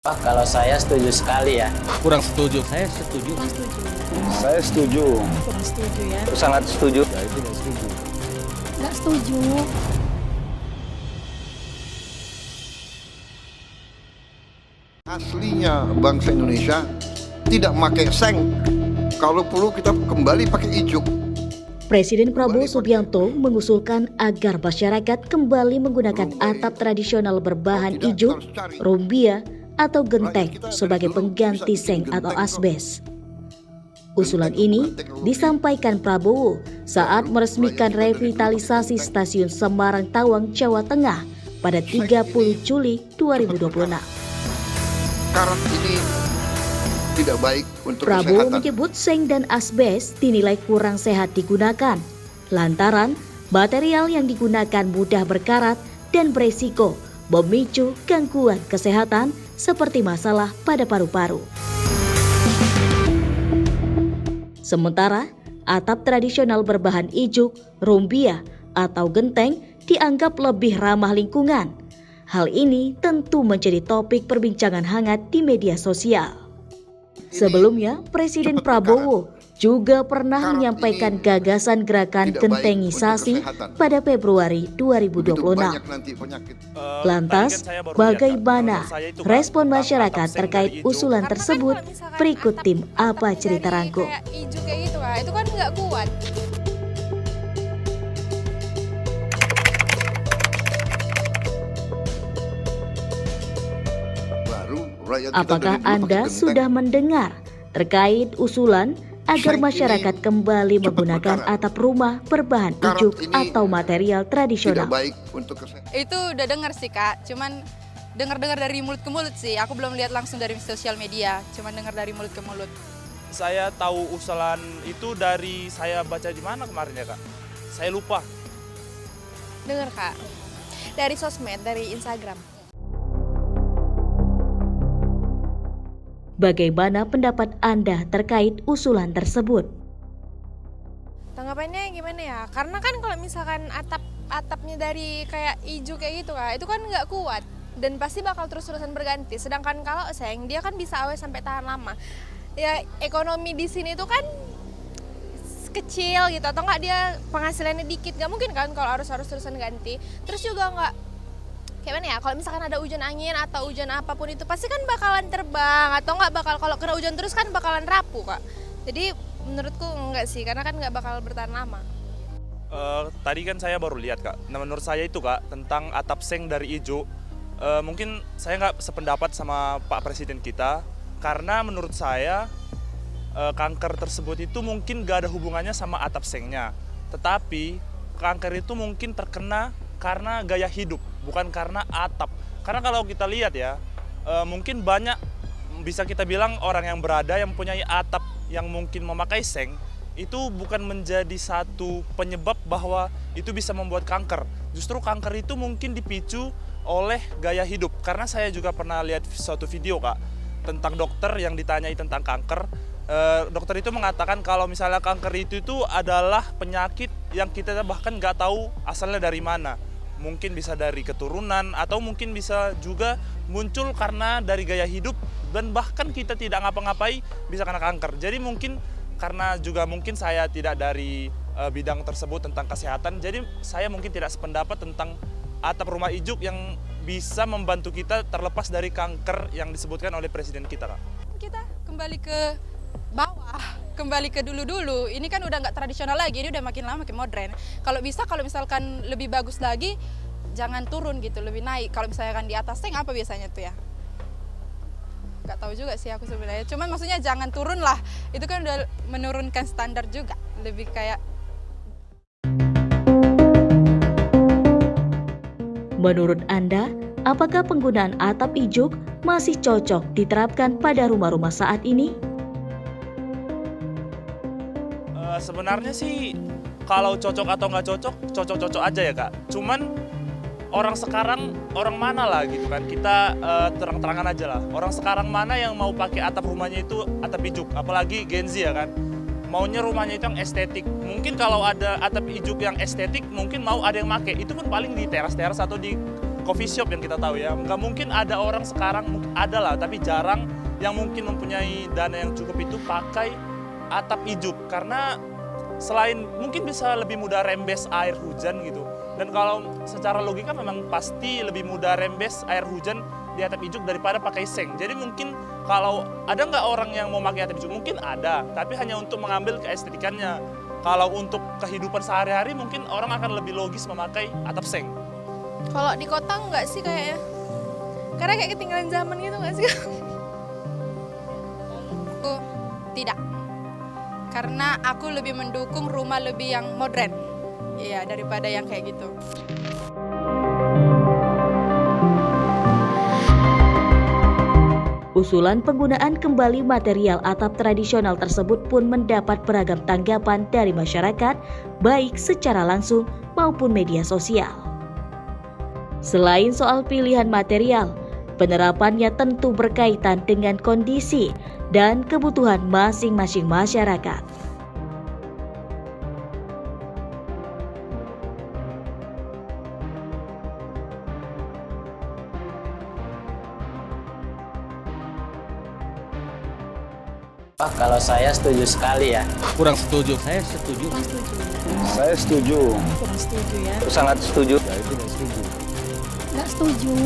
Wah, kalau saya setuju sekali ya. Kurang setuju. Saya setuju. Kurang setuju. Saya setuju. Kurang setuju ya. Sangat setuju. Saya tidak setuju. Nggak setuju. Aslinya bangsa Indonesia tidak pakai seng. Kalau perlu kita kembali pakai ijuk. Presiden Prabowo Subianto mengusulkan agar masyarakat kembali menggunakan atap tradisional berbahan ijuk, rumbia, atau genteng sebagai pengganti seng atau asbes. Usulan ini disampaikan Prabowo saat meresmikan revitalisasi stasiun Semarang Tawang, Jawa Tengah pada 30 Juli 2026. Karat ini tidak baik untuk Prabowo kesehatan. menyebut seng dan asbes dinilai kurang sehat digunakan, lantaran material yang digunakan mudah berkarat dan beresiko memicu gangguan kesehatan seperti masalah pada paru-paru. Sementara, atap tradisional berbahan ijuk, rumbia, atau genteng dianggap lebih ramah lingkungan. Hal ini tentu menjadi topik perbincangan hangat di media sosial. Sebelumnya, Presiden Prabowo juga pernah menyampaikan gagasan gerakan gentengisasi pada Februari 2026. Lantas, bagaimana respon masyarakat terkait usulan tersebut? Berikut tim Apa Cerita Rangkum. Kayak ijuk kayak gitu lah, itu kan nggak kuat. Apakah Anda sudah mendengar terkait usulan agar masyarakat kembali menggunakan atap rumah berbahan ijuk atau material tradisional? Tidak baik untuk kesehatan. Itu udah dengar sih Kak, cuman dengar-dengar dari mulut ke mulut sih. Aku belum lihat langsung dari sosial media, cuman dengar dari mulut ke mulut. Saya tahu usulan itu dari saya baca di mana kemarin ya Kak? Saya lupa. Dengar Kak, dari sosmed, dari Instagram. Bagaimana pendapat Anda terkait usulan tersebut? Tanggapannya gimana ya? Karena kan kalau misalkan atapnya dari kayak ijuk kayak gitu Kak, itu kan nggak kuat dan pasti bakal terus-terusan berganti. Sedangkan kalau seng, dia kan bisa awet sampai tahan lama. Ya ekonomi di sini tuh kan kecil gitu, atau nggak dia penghasilannya dikit, nggak mungkin kan kalau harus terusan ganti. Terus juga nggak kayak mana ya, kalau misalkan ada hujan angin atau hujan apapun itu pasti kan bakalan terbang, atau nggak bakal, kalau kena hujan terus kan bakalan rapuh Kak. Jadi menurutku enggak sih, karena kan nggak bakal bertahan lama. Tadi kan saya baru lihat Kak. Nah menurut saya itu Kak, tentang atap seng dari ijuk, mungkin saya nggak sependapat sama Pak Presiden kita, karena menurut saya kanker tersebut itu mungkin gak ada hubungannya sama atap sengnya, tetapi kanker itu mungkin terkena karena gaya hidup, bukan karena atap. Karena kalau kita lihat ya, mungkin banyak bisa kita bilang orang yang berada yang mempunyai atap yang mungkin memakai seng, itu bukan menjadi satu penyebab bahwa itu bisa membuat kanker. Justru kanker itu mungkin dipicu oleh gaya hidup. Karena saya juga pernah lihat suatu video Kak, tentang dokter yang ditanyai tentang kanker. Dokter itu mengatakan kalau misalnya kanker itu adalah penyakit yang kita bahkan nggak tahu asalnya dari mana. Mungkin bisa dari keturunan, atau mungkin bisa juga muncul karena dari gaya hidup, dan bahkan kita tidak ngapa-ngapai bisa kena kanker. Jadi mungkin karena juga mungkin saya tidak dari bidang tersebut tentang kesehatan, jadi saya mungkin tidak sependapat tentang atap rumah ijuk yang bisa membantu kita terlepas dari kanker yang disebutkan oleh presiden kita Kak. Kita kembali ke bawah, kembali ke dulu-dulu. Ini kan udah nggak tradisional lagi, ini udah makin lama makin modern. Kalau bisa, kalau misalkan lebih bagus lagi, jangan turun gitu, lebih naik. Kalau misalkan di atas seng apa biasanya tuh ya? Nggak tahu juga sih aku sebenarnya. Cuman maksudnya jangan turun lah, itu kan udah menurunkan standar juga. Lebih kayak Menurut Anda, apakah penggunaan atap ijuk masih cocok diterapkan pada rumah-rumah saat ini? Sebenarnya sih kalau cocok atau nggak cocok, cocok-cocok aja ya Kak. Cuman orang sekarang, orang mana lah gitu kan, kita terang-terangan aja lah. Orang sekarang mana yang mau pakai atap rumahnya itu atap ijuk, apalagi Gen Z ya kan. Maunya rumahnya itu yang estetik. Mungkin kalau ada atap ijuk yang estetik, mungkin mau ada yang pakai. Itu pun paling di teras-teras atau di coffee shop yang kita tahu ya. Nggak mungkin ada orang sekarang, ada lah, tapi jarang yang mungkin mempunyai dana yang cukup itu pakai atap ijuk. Karena selain mungkin bisa lebih mudah rembes air hujan gitu. Dan kalau secara logika memang pasti lebih mudah rembes air hujan di atap ijuk daripada pakai seng. Jadi mungkin kalau ada nggak orang yang mau pakai atap ijuk? Mungkin ada, tapi hanya untuk mengambil keestetikannya. Kalau untuk kehidupan sehari-hari mungkin orang akan lebih logis memakai atap seng. Kalau di kota enggak sih kayaknya. Karena kayak ketinggalan zaman gitu enggak sih? Aku tidak. Karena aku lebih mendukung rumah lebih yang modern. Iya, daripada yang kayak gitu. Usulan penggunaan kembali material atap tradisional tersebut pun mendapat beragam tanggapan dari masyarakat, baik secara langsung maupun media sosial. Selain soal pilihan material, penerapannya tentu berkaitan dengan kondisi dan kebutuhan masing-masing masyarakat. Wah, kalau saya setuju sekali ya. Kurang setuju. Nggak setuju. Saya setuju. Kurang setuju ya. Sangat setuju. Nggak setuju.